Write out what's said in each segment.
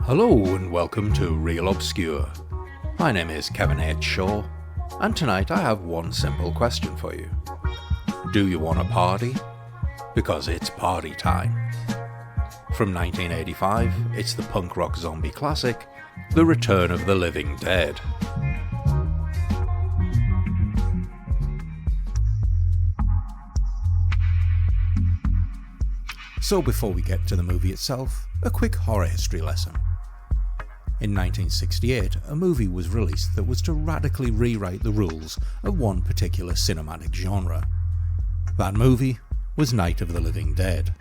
Hello and welcome to Real Obscure. My name is Kevin H. Shaw, and tonight I have one simple question for you. Do you want a party? Because it's party time. From 1985, it's the punk rock zombie classic, The Return of the Living Dead. So before we get to the movie itself, a quick horror history lesson. In 1968, a movie was released that was to radically rewrite the rules of one particular cinematic genre. That movie was Night of the Living Dead.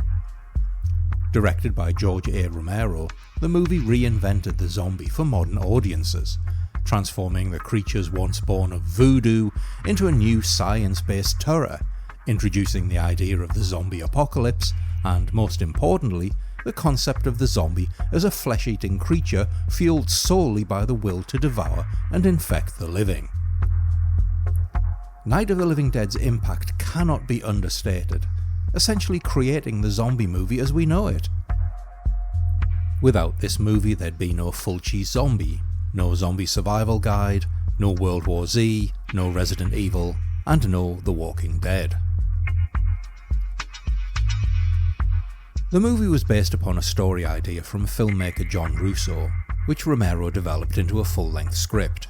Directed by George A. Romero, the movie reinvented the zombie for modern audiences, transforming the creatures once born of voodoo into a new science-based terror, introducing the idea of the zombie apocalypse and, most importantly, the concept of the zombie as a flesh-eating creature fueled solely by the will to devour and infect the living. Night of the Living Dead's impact cannot be understated, essentially creating the zombie movie as we know it. Without this movie there'd be no Fulci Zombie, no Zombie Survival Guide, no World War Z, no Resident Evil, and no The Walking Dead. The movie was based upon a story idea from filmmaker John Russo, which Romero developed into a full-length script.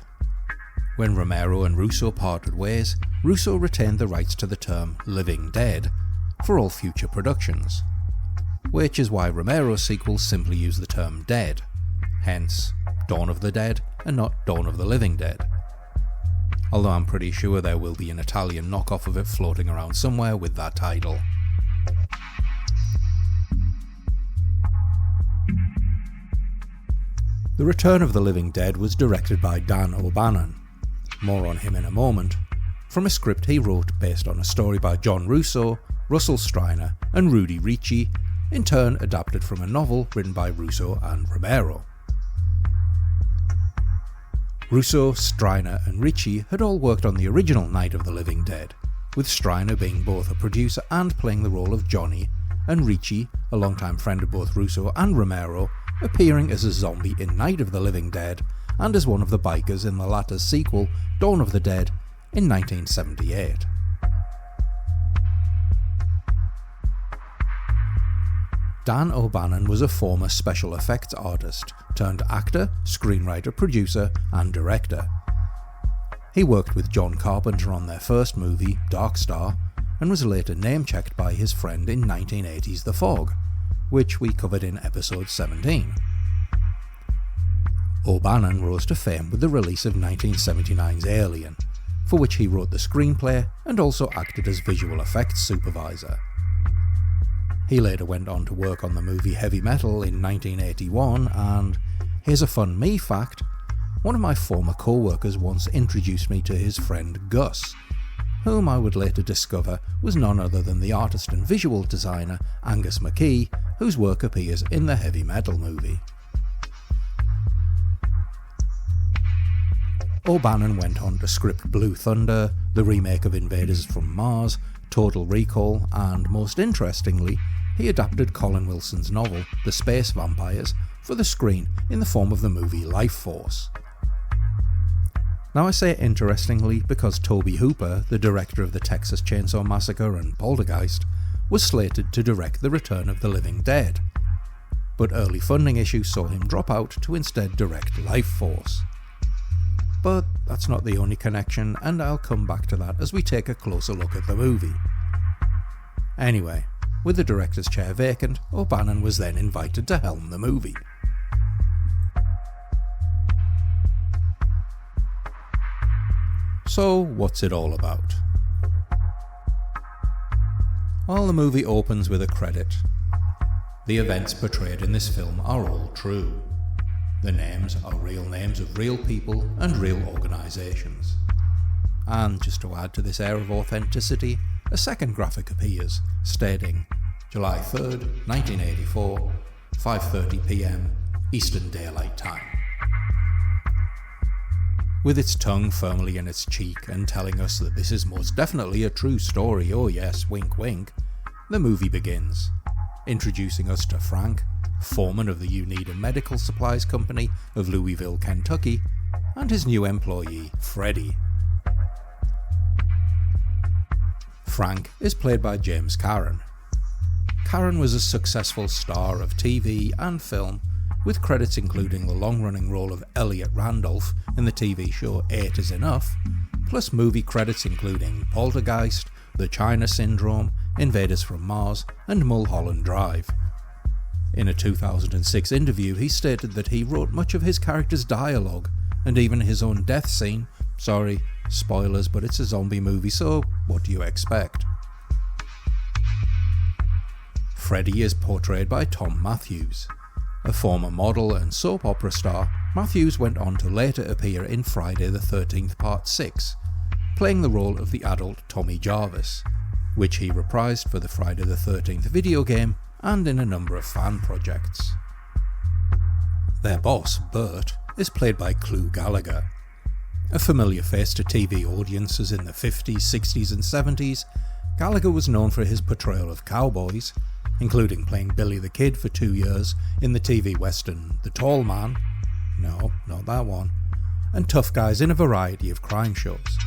When Romero and Russo parted ways, Russo retained the rights to the term Living Dead for all future productions, which is why Romero's sequels simply use the term Dead, hence Dawn of the Dead and not Dawn of the Living Dead. Although I'm pretty sure there will be an Italian knockoff of it floating around somewhere with that title. The Return of the Living Dead was directed by Dan O'Bannon, more on him in a moment, from a script he wrote based on a story by John Russo, Russell Striner and Rudy Ricci, in turn adapted from a novel written by Russo and Romero. Russo, Striner and Ricci had all worked on the original Night of the Living Dead, with Striner being both a producer and playing the role of Johnny, and Ricci, a longtime friend of both Russo and Romero, appearing as a zombie in Night of the Living Dead and as one of the bikers in the latter's sequel, Dawn of the Dead, in 1978. Dan O'Bannon was a former special effects artist, turned actor, screenwriter, producer and director. He worked with John Carpenter on their first movie, Dark Star, and was later name-checked by his friend in 1980's The Fog, which we covered in episode 17. O'Bannon rose to fame with the release of 1979's Alien, for which he wrote the screenplay and also acted as visual effects supervisor. He later went on to work on the movie Heavy Metal in 1981, and here's a fun me fact: one of my former co-workers once introduced me to his friend Gus, whom I would later discover was none other than the artist and visual designer Angus McKee, whose work appears in the Heavy Metal movie. O'Bannon went on to script Blue Thunder, the remake of Invaders from Mars, Total Recall, and most interestingly, he adapted Colin Wilson's novel The Space Vampires for the screen in the form of the movie Life Force. Now I say interestingly because Tobe Hooper, the director of the Texas Chainsaw Massacre and Poltergeist, was slated to direct The Return of the Living Dead, but early funding issues saw him drop out to instead direct Life Force. But that's not the only connection, and I'll come back to that as we take a closer look at the movie. Anyway, with the director's chair vacant, O'Bannon was then invited to helm the movie. So, what's it all about? Well, the movie opens with a credit. The events portrayed in this film are all true. The names are real names of real people and real organisations. And just to add to this air of authenticity, a second graphic appears, stating July 3rd, 1984, 5:30 PM, Eastern Daylight Time. With its tongue firmly in its cheek and telling us that this is most definitely a true story, oh yes, wink wink, the movie begins, introducing us to Frank, foreman of the Udio Medical Supplies Company of Louisville, Kentucky, and his new employee, Freddy. Frank is played by James Karen. Karen was a successful star of TV and film, with credits including the long-running role of Elliot Randolph in the TV show 8 is Enough, plus movie credits including Poltergeist, The China Syndrome, Invaders from Mars, and Mulholland Drive. In a 2006 interview, he stated that he wrote much of his character's dialogue, and even his own death scene. Sorry, spoilers, but it's a zombie movie, so what do you expect? Freddy is portrayed by Tom Matthews. A former model and soap opera star, Matthews went on to later appear in Friday the 13th Part 6, playing the role of the adult Tommy Jarvis, which he reprised for the Friday the 13th video game and in a number of fan projects. Their boss, Bert, is played by Clu Gallagher. A familiar face to TV audiences in the 50s, 60s and 70s, Gallagher was known for his portrayal of cowboys, including playing Billy the Kid for 2 years in the TV western The Tall Man, no, not that one, and tough guys in a variety of crime shows.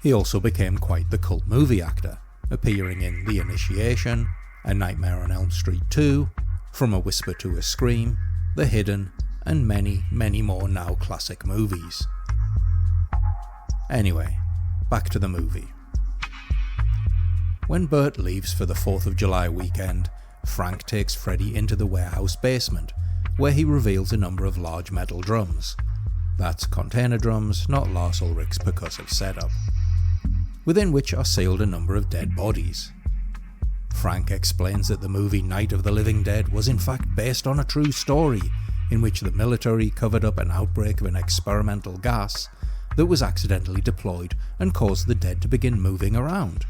He also became quite the cult movie actor, appearing in The Initiation, A Nightmare on Elm Street 2, From a Whisper to a Scream, The Hidden, and many, many more now classic movies. Anyway, back to the movie. When Bert leaves for the 4th of July weekend, Frank takes Freddy into the warehouse basement, where he reveals a number of large metal drums. That's container drums, not Lars Ulrich's percussive setup, within which are sealed a number of dead bodies. Frank explains that the movie Night of the Living Dead was in fact based on a true story, in which the military covered up an outbreak of an experimental gas that was accidentally deployed and caused the dead to begin moving around.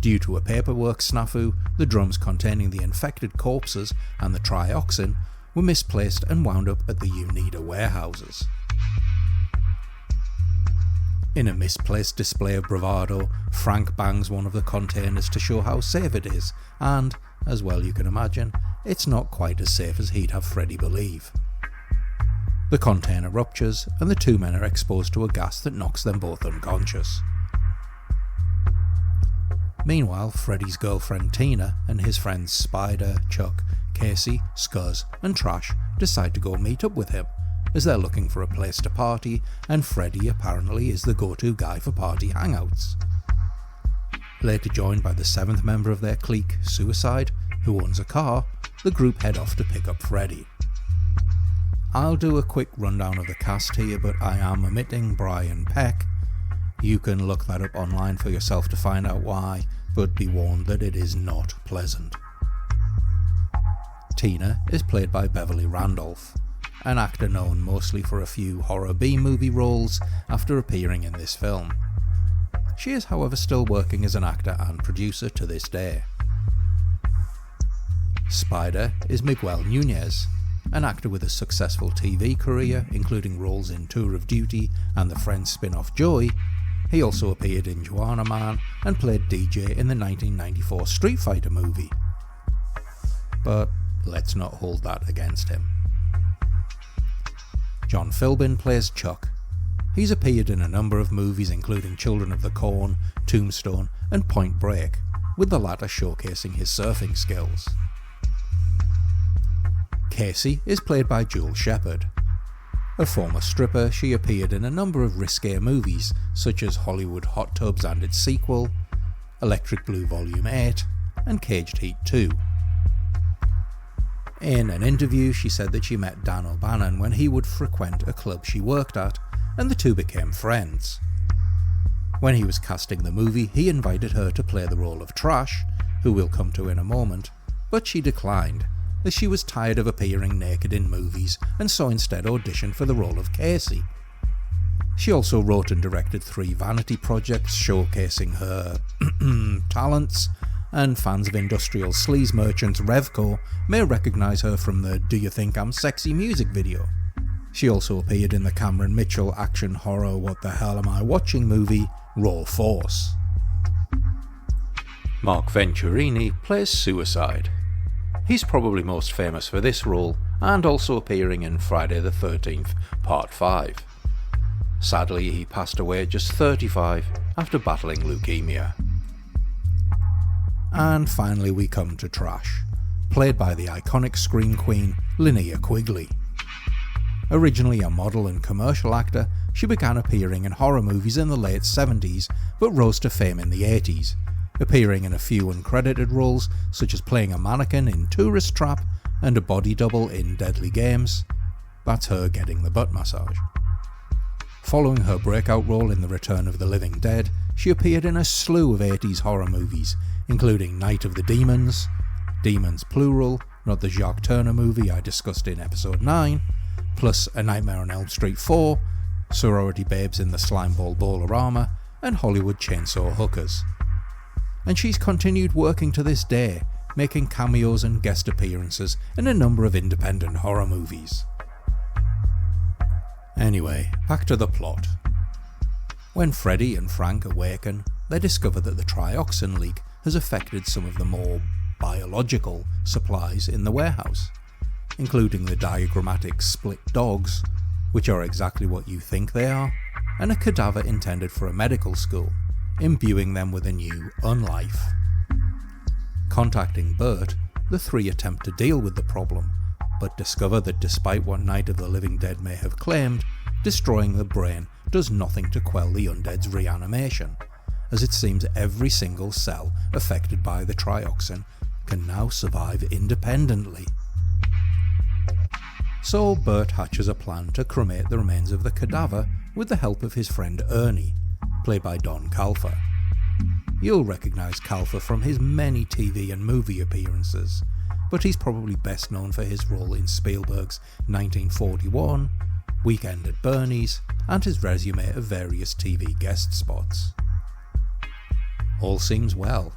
Due to a paperwork snafu, the drums containing the infected corpses and the trioxin were misplaced and wound up at the Udio warehouses. In a misplaced display of bravado, Frank bangs one of the containers to show how safe it is, and, as well you can imagine, it's not quite as safe as he'd have Freddy believe. The container ruptures, and the two men are exposed to a gas that knocks them both unconscious. Meanwhile, Freddy's girlfriend Tina and his friends Spider, Chuck, Casey, Scuzz and Trash decide to go meet up with him, as they're looking for a place to party, and Freddy apparently is the go-to guy for party hangouts. Later joined by the 7th member of their clique, Suicide, who owns a car, the group head off to pick up Freddy. I'll do a quick rundown of the cast here, but I am omitting Brian Peck. You can look that up online for yourself to find out why, but be warned that it is not pleasant. Tina is played by Beverly Randolph, an actor known mostly for a few horror B-movie roles after appearing in this film. She is however still working as an actor and producer to this day. Spider is Miguel Nunez, an actor with a successful TV career including roles in Tour of Duty and the Friends spin-off Joey. He also appeared in Juana Man and played DJ in the 1994 Street Fighter movie. But let's not hold that against him. John Philbin plays Chuck. He's appeared in a number of movies including Children of the Corn, Tombstone and Point Break, with the latter showcasing his surfing skills. Casey is played by Jewel Shepard. A former stripper, she appeared in a number of risque movies such as Hollywood Hot Tubs and its sequel, Electric Blue Volume 8 and Caged Heat 2. In an interview, she said that she met Dan O'Bannon when he would frequent a club she worked at, and the two became friends. When he was casting the movie, he invited her to play the role of Trash, who we'll come to in a moment, but she declined, as she was tired of appearing naked in movies and so instead auditioned for the role of Casey. She also wrote and directed 3 vanity projects showcasing her talents, and fans of industrial sleaze merchants Revco may recognise her from the Do You Think I'm Sexy music video. She also appeared in the Cameron Mitchell action horror What the Hell Am I Watching movie Raw Force. Mark Venturini plays Suicide. He's probably most famous for this role, and also appearing in Friday the 13th, Part 5. Sadly, he passed away at just 35 after battling leukemia. And finally we come to Trash, played by the iconic scream queen Linnea Quigley. Originally a model and commercial actor, she began appearing in horror movies in the late 70s, but rose to fame in the 80s, appearing in a few uncredited roles such as playing a mannequin in Tourist Trap and a body double in Deadly Games. That's her getting the butt massage. Following her breakout role in The Return of the Living Dead, she appeared in a slew of 80s horror movies, including Night of the Demons, Demons plural, not the Jacques Turner movie I discussed in episode 9, plus A Nightmare on Elm Street 4, Sorority Babes in the Slimeball Bowlerama, and Hollywood Chainsaw Hookers. And she's continued working to this day, making cameos and guest appearances in a number of independent horror movies. Anyway, back to the plot. When Freddy and Frank awaken, they discover that the trioxin leak has affected some of the more biological supplies in the warehouse, including the diagrammatic split dogs, which are exactly what you think they are, and a cadaver intended for a medical school, imbuing them with a new unlife. Contacting Bert, the three attempt to deal with the problem, but discover that despite what Night of the Living Dead may have claimed, destroying the brain does nothing to quell the undead's reanimation, as it seems every single cell affected by the trioxin can now survive independently. So Bert hatches a plan to cremate the remains of the cadaver with the help of his friend Ernie, played by Don Calfer. You'll recognise Calfer from his many TV and movie appearances, but he's probably best known for his role in Spielberg's 1941, Weekend at Bernie's, and his resume of various TV guest spots. All seems well.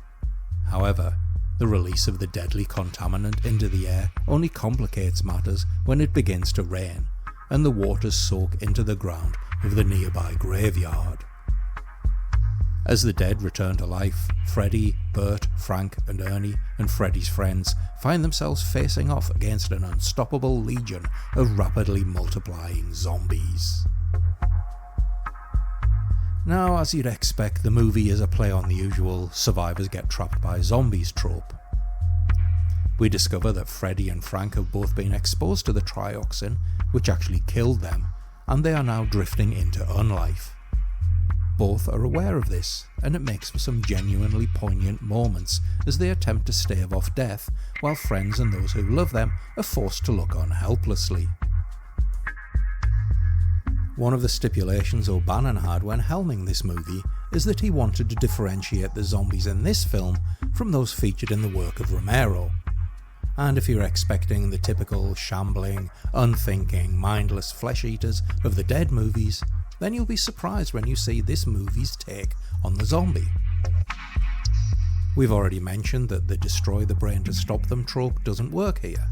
However, the release of the deadly contaminant into the air only complicates matters when it begins to rain, and the waters soak into the ground of the nearby graveyard. As the dead return to life, Freddy, Bert, Frank and Ernie and Freddy's friends find themselves facing off against an unstoppable legion of rapidly multiplying zombies. Now, as you'd expect, the movie is a play on the usual survivors get trapped by zombies trope. We discover that Freddy and Frank have both been exposed to the trioxin, which actually killed them, and they are now drifting into unlife. Both are aware of this, and it makes for some genuinely poignant moments as they attempt to stave off death, while friends and those who love them are forced to look on helplessly. One of the stipulations O'Bannon had when helming this movie is that he wanted to differentiate the zombies in this film from those featured in the work of Romero. And if you're expecting the typical shambling, unthinking, mindless flesh eaters of the Dead movies, then you'll be surprised when you see this movie's take on the zombie. We've already mentioned that the destroy the brain to stop them trope doesn't work here.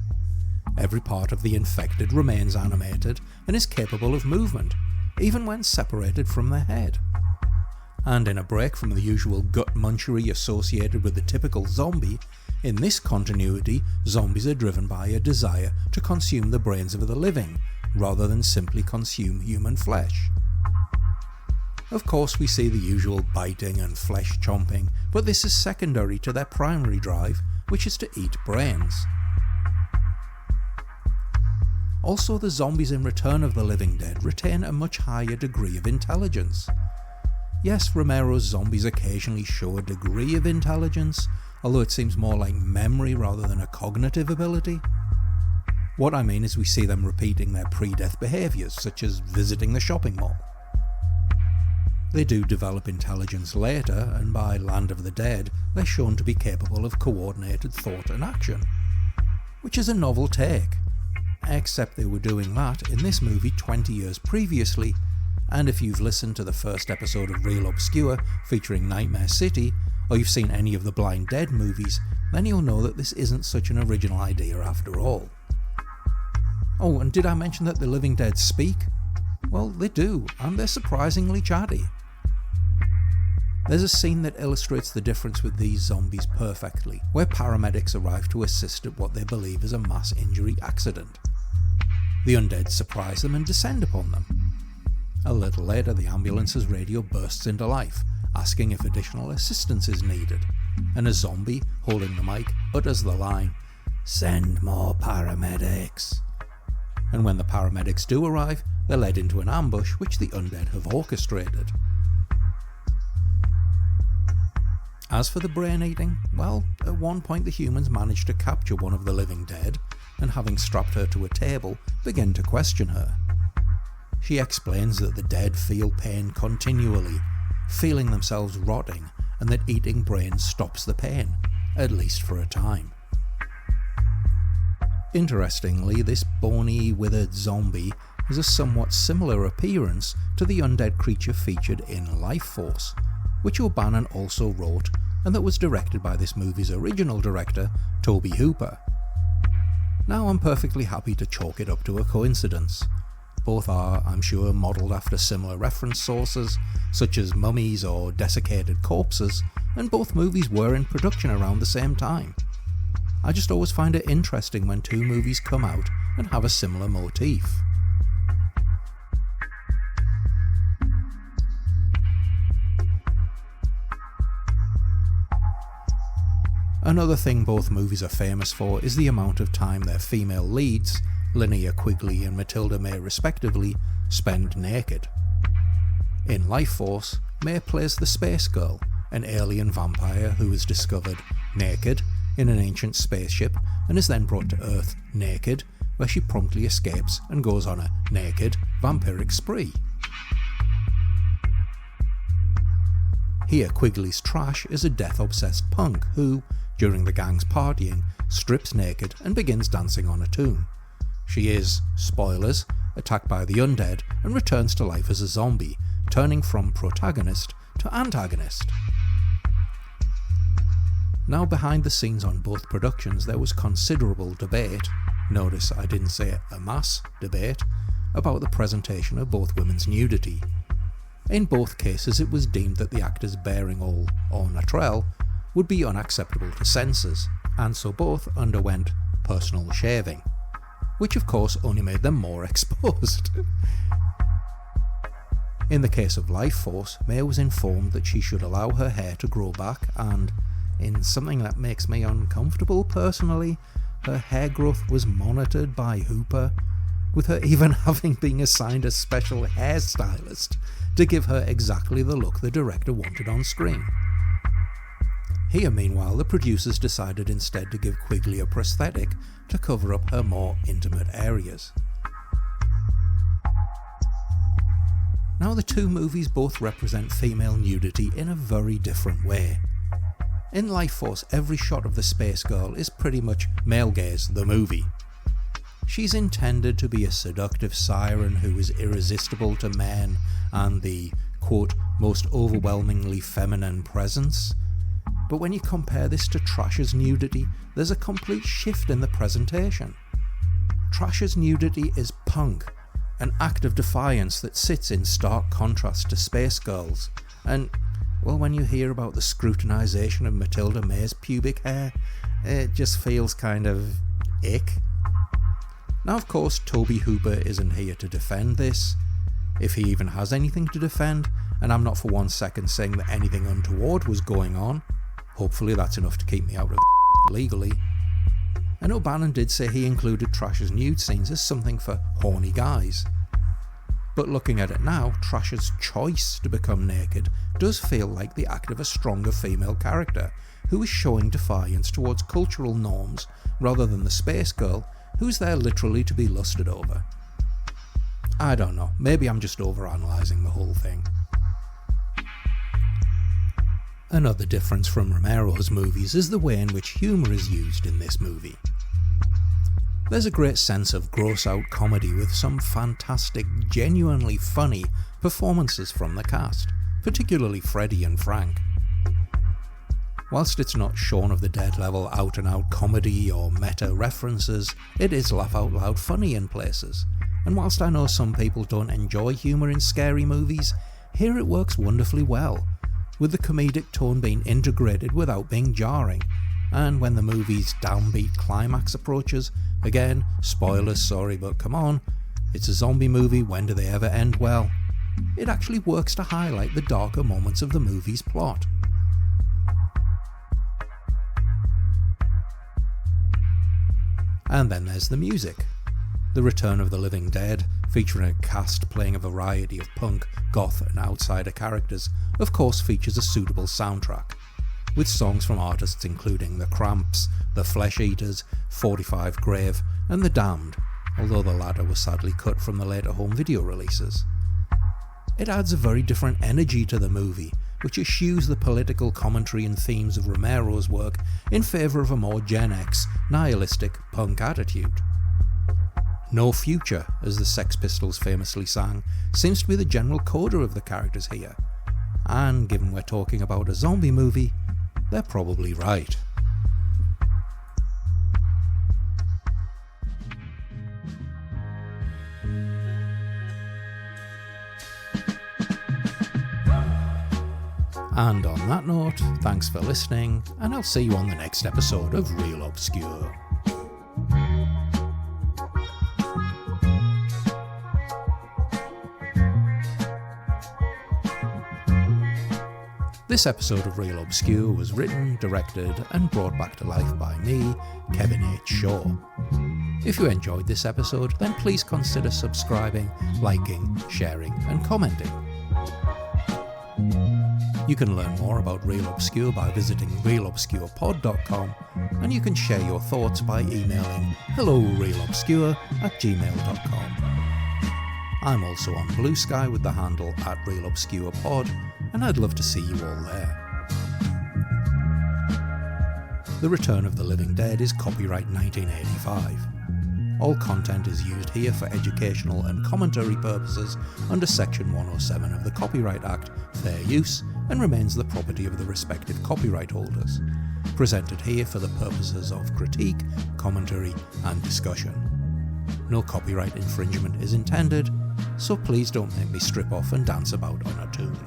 Every part of the infected remains animated and is capable of movement, even when separated from the head. And in a break from the usual gut munchery associated with the typical zombie, in this continuity, zombies are driven by a desire to consume the brains of the living, rather than simply consume human flesh. Of course, we see the usual biting and flesh chomping, but this is secondary to their primary drive, which is to eat brains. Also, the zombies in Return of the Living Dead retain a much higher degree of intelligence. Yes, Romero's zombies occasionally show a degree of intelligence, although it seems more like memory rather than a cognitive ability. What I mean is we see them repeating their pre-death behaviours, such as visiting the shopping mall. They do develop intelligence later, and by Land of the Dead, they're shown to be capable of coordinated thought and action. Which is a novel take. Except they were doing that in this movie 20 years previously, and if you've listened to the first episode of Real Obscure featuring Nightmare City, or you've seen any of the Blind Dead movies, then you'll know that this isn't such an original idea after all. Oh, and did I mention that the Living Dead speak? Well, they do, and they're surprisingly chatty. There's a scene that illustrates the difference with these zombies perfectly, where paramedics arrive to assist at what they believe is a mass injury accident. The undead surprise them and descend upon them. A little later, the ambulance's radio bursts into life, asking if additional assistance is needed, and a zombie, holding the mic, utters the line, "Send more paramedics." And when the paramedics do arrive, they're led into an ambush which the undead have orchestrated. As for the brain eating, well, at one point the humans manage to capture one of the living dead, and having strapped her to a table, begin to question her. She explains that the dead feel pain continually, feeling themselves rotting, and that eating brains stops the pain, at least for a time. Interestingly, this bony, withered zombie has a somewhat similar appearance to the undead creature featured in Life Force, which O'Bannon also wrote and that was directed by this movie's original director, Tobe Hooper. Now I'm perfectly happy to chalk it up to a coincidence. Both are, I'm sure, modelled after similar reference sources, such as mummies or desiccated corpses, and both movies were in production around the same time. I just always find it interesting when two movies come out and have a similar motif. Another thing both movies are famous for is the amount of time their female leads, Linnea Quigley and Matilda May respectively, spend naked. In Life Force, May plays the Space Girl, an alien vampire who is discovered naked in an ancient spaceship and is then brought to Earth naked, where she promptly escapes and goes on a naked vampiric spree. Here Quigley's trash is a death-obsessed punk who, during the gang's partying, strips naked and begins dancing on a tune. She is, spoilers, attacked by the undead and returns to life as a zombie, turning from protagonist to antagonist. Now behind the scenes on both productions there was considerable debate, notice I didn't say a mass debate, about the presentation of both women's nudity. In both cases it was deemed that the actors bearing all au naturel would be unacceptable to censors, and so both underwent personal shaving, which of course only made them more exposed. In the case of Life Force, May was informed that she should allow her hair to grow back and, in something that makes me uncomfortable personally, her hair growth was monitored by Hooper, with her even having been assigned a special hairstylist to give her exactly the look the director wanted on screen. Here, meanwhile, the producers decided instead to give Quigley a prosthetic to cover up her more intimate areas. Now the two movies both represent female nudity in a very different way. In Life Force, every shot of the Space Girl is pretty much male gaze, the movie. She's intended to be a seductive siren who is irresistible to men and the, quote, most overwhelmingly feminine presence. But when you compare this to Trash's nudity, there's a complete shift in the presentation. Trash's nudity is punk, an act of defiance that sits in stark contrast to Space Girl's, and, well, when you hear about the scrutinisation of Matilda May's pubic hair, it just feels kind of ick. Now of course Tobe Hooper isn't here to defend this, if he even has anything to defend, and I'm not for 1 second saying that anything untoward was going on. Hopefully that's enough to keep me out of legally. And O'Bannon did say he included Trash's nude scenes as something for horny guys. But looking at it now, Trash's choice to become naked does feel like the act of a stronger female character who is showing defiance towards cultural norms rather than the Space Girl who's there literally to be lusted over. I don't know, maybe I'm just overanalyzing the whole thing. Another difference from Romero's movies is the way in which humour is used in this movie. There's a great sense of gross-out comedy with some fantastic, genuinely funny performances from the cast, particularly Freddie and Frank. Whilst it's not Shaun of the Dead level out-and-out comedy or meta references, it is laugh-out-loud funny in places, and whilst I know some people don't enjoy humour in scary movies, here it works wonderfully well. with the comedic tone being integrated without being jarring. And when the movie's downbeat climax approaches, again, spoilers, sorry, but come on, it's a zombie movie, when do they ever end well? It actually works to highlight the darker moments of the movie's plot. And then there's the music. The Return of the Living Dead, featuring a cast playing a variety of punk, goth and outsider characters, of course features a suitable soundtrack, with songs from artists including The Cramps, The Flesh Eaters, 45 Grave and The Damned, although the latter was sadly cut from the later home video releases. It adds a very different energy to the movie, which eschews the political commentary and themes of Romero's work in favour of a more Gen X, nihilistic punk attitude. No future, as the Sex Pistols famously sang, seems to be the general coda of the characters here, and given we're talking about a zombie movie, they're probably right. And on that note, thanks for listening, and I'll see you on the next episode of Real Obscure. This episode of Real Obscure was written, directed and brought back to life by me, Kevin H. Shaw. If you enjoyed this episode, then please consider subscribing, liking, sharing and commenting. You can learn more about Real Obscure by visiting realobscurepod.com, and you can share your thoughts by emailing hellorealobscure@gmail.com. I'm also on Blue Sky with the handle @realobscurepod, and I'd love to see you all there. The Return of the Living Dead is copyright 1985. All content is used here for educational and commentary purposes under Section 107 of the Copyright Act, fair use, and remains the property of the respective copyright holders. Presented here for the purposes of critique, commentary, and discussion. No copyright infringement is intended, so please don't make me strip off and dance about on a tune.